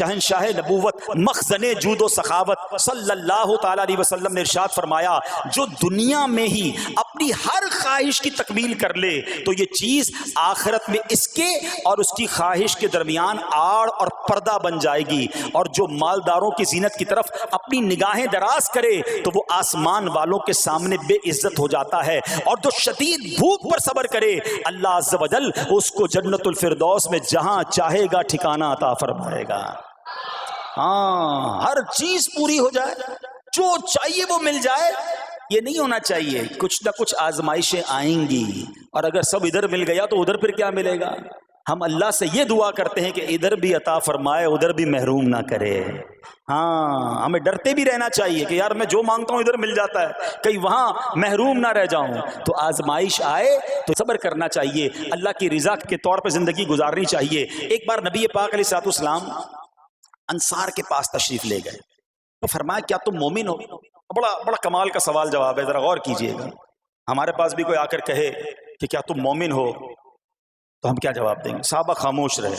شہنشاہ نبوت مخزن جود و سخاوت صلی اللہ تعالی علیہ وسلم نے ارشاد فرمایا جو دنیا میں ہی اپنی ہر خواہش کی تکمیل کر لے تو یہ چیز آخرت میں اس کے اور اس کی خواہش کے درمیان آڑ اور پردہ بن جائے گی، اور جو مالداروں کی زینت کی طرف اپنی نگاہیں دراز کرے تو وہ آسمان والوں کے سامنے بے عزت ہو جاتا ہے، اور جو شدید بھوک پر صبر کرے اللہ عز و جل اس کو جنت الفردوس میں جہاں چاہے گا ٹھکانہ عطا فرمائے گا۔ ہاں، ہر چیز پوری ہو جائے، جو چاہیے وہ مل جائے، یہ نہیں ہونا چاہیے۔ کچھ نہ کچھ آزمائشیں آئیں گی، اور اگر سب ادھر مل گیا تو ادھر پھر کیا ملے گا؟ ہم اللہ سے یہ دعا کرتے ہیں کہ ادھر بھی عطا فرمائے، ادھر بھی محروم نہ کرے۔ ہاں، ہمیں ڈرتے بھی رہنا چاہیے کہ یار میں جو مانگتا ہوں ادھر مل جاتا ہے، کہیں وہاں محروم نہ رہ جاؤں۔ تو آزمائش آئے تو صبر کرنا چاہیے، اللہ کی رضا کے طور پہ زندگی گزارنی چاہیے۔ ایک بار نبی پاک علیہ الصلوۃ والسلام انصار کے پاس تشریف لے گئے تو فرمایا کیا تم مومن ہو؟ بڑا کمال کا سوال جواب ہے، ذرا غور کیجئے گا۔ ہمارے پاس بھی کوئی آ کر کہے کہ کیا تم مومن ہو تو ہم کیا جواب دیں گے؟ صحابہ خاموش رہے۔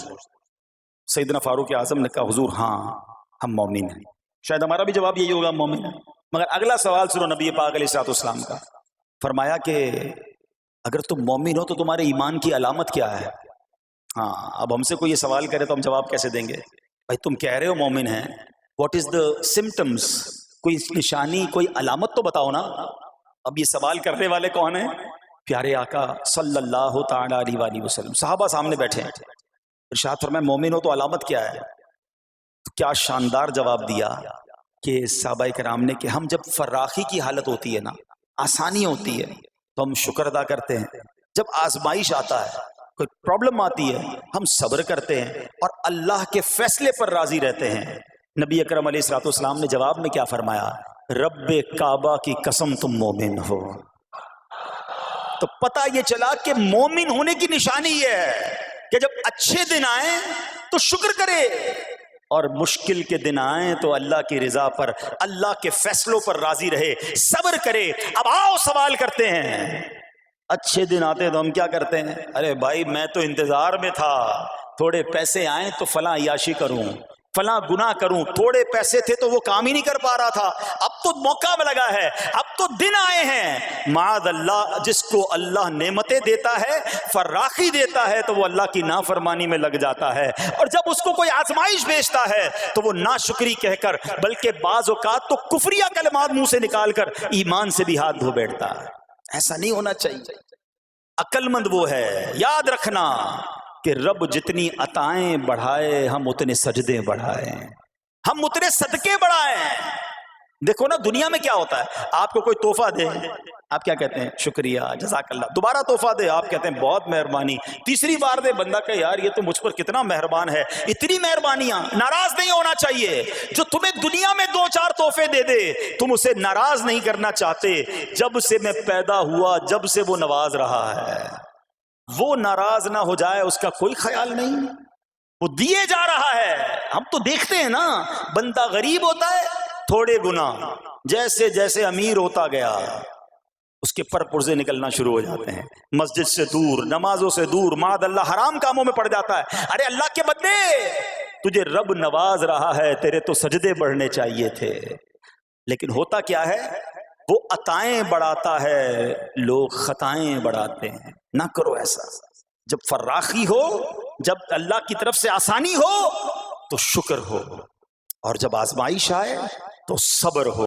سیدنا فاروق اعظم نے کہا حضور ہاں ہم مومن ہیں۔ شاید ہمارا بھی جواب یہی ہوگا ہم مومن ہیں، مگر اگلا سوال سنو نبی پاک علیہ الصلوۃ والسلام کا۔ فرمایا کہ اگر تم مومن ہو تو تمہارے ایمان کی علامت کیا ہے؟ ہاں، اب ہم سے کوئی یہ سوال کرے تو ہم جواب کیسے دیں گے؟ بھائی تم کہہ رہے ہو مومن ہیں، واٹ از دا سمٹمز؟ کوئی نشانی، کوئی علامت تو بتاؤ نا۔ اب یہ سوال کرنے والے کون ہیں؟ پیارے آقا صلی اللہ تعالی علیہ وآلہ وسلم۔ صحابہ سامنے بیٹھے ہیں، ارشاد فرمایا مومن ہو تو علامت کیا ہے؟ تو کیا شاندار جواب دیا کہ صحابہ کرام نے کہ ہم جب فراخی کی حالت ہوتی ہے نا، آسانی ہوتی ہے تو ہم شکر ادا کرتے ہیں، جب آزمائش آتا ہے، کوئی پرابلم آتی ہے، ہم صبر کرتے ہیں اور اللہ کے فیصلے پر راضی رہتے ہیں۔ نبی اکرم علیہ الصلوۃ والسلام نے جواب میں کیا فرمایا؟ رب کعبہ کی قسم تم مومن ہو۔ تو پتہ یہ چلا کہ مومن ہونے کی نشانی یہ ہے کہ جب اچھے دن آئیں تو شکر کرے، اور مشکل کے دن آئیں تو اللہ کی رضا پر، اللہ کے فیصلوں پر راضی رہے، صبر کرے۔ اب آؤ سوال کرتے ہیں، اچھے دن آتے تو ہم کیا کرتے ہیں؟ ارے بھائی میں تو انتظار میں تھا، تھوڑے پیسے آئیں تو فلاں عیاشی کروں، فلاں گناہ کروں، تھوڑے پیسے تھے تو وہ کام ہی نہیں کر پا رہا تھا، اب تو موقع لگا ہے، اب تو دن آئے ہیں۔ معاذ اللہ، جس کو اللہ نعمتیں دیتا ہے، فراخی دیتا ہے، تو وہ اللہ کی نافرمانی میں لگ جاتا ہے، اور جب اس کو کوئی آزمائش بھیجتا ہے تو وہ ناشکری کہہ کر، بلکہ بعض اوقات تو کفریہ کلمات منہ سے نکال کر ایمان سے بھی ہاتھ دھو بیٹھتا ہے۔ ایسا نہیں ہونا چاہیے۔ عقل مند وہ ہے، یاد رکھنا کہ رب جتنی عطائیں بڑھائے ہم اتنے سجدے بڑھائیں، ہم اتنے صدقے بڑھائیں۔ دیکھو نا دنیا میں کیا ہوتا ہے، آپ کو کوئی تحفہ دے، آپ کیا کہتے ہیں؟ شکریہ، جزاک اللہ۔ دوبارہ تحفہ دے، آپ کہتے ہیں بہت مہربانی۔ تیسری بار دے، بندہ کہ یار یہ تو مجھ پر کتنا مہربان ہے۔ اتنی مہربانیاں، ناراض نہیں ہونا چاہیے۔ جو تمہیں دنیا میں 2-4 تحفے دے دے، تم اسے ناراض نہیں کرنا چاہتے۔ جب سے میں پیدا ہوا، جب سے وہ نواز رہا ہے، وہ ناراض نہ ہو جائے اس کا کوئی خیال نہیں، وہ دیے جا رہا ہے۔ ہم تو دیکھتے ہیں نا، بندہ غریب ہوتا ہے، تھوڑے گناہ، جیسے جیسے امیر ہوتا گیا اس کے پر پرزے نکلنا شروع ہو جاتے ہیں، مسجد سے دور، نمازوں سے دور، معاذ اللہ حرام کاموں میں پڑ جاتا ہے۔ ارے اللہ کے بندے، تجھے رب نواز رہا ہے، تیرے تو سجدے بڑھنے چاہیے تھے۔ لیکن ہوتا کیا ہے، وہ عطائیں بڑھاتا ہے، لوگ خطائیں بڑھاتے ہیں۔ نہ کرو ایسا۔ جب فراخی ہو، جب اللہ کی طرف سے آسانی ہو تو شکر ہو، اور جب آزمائش آئے تو صبر ہو۔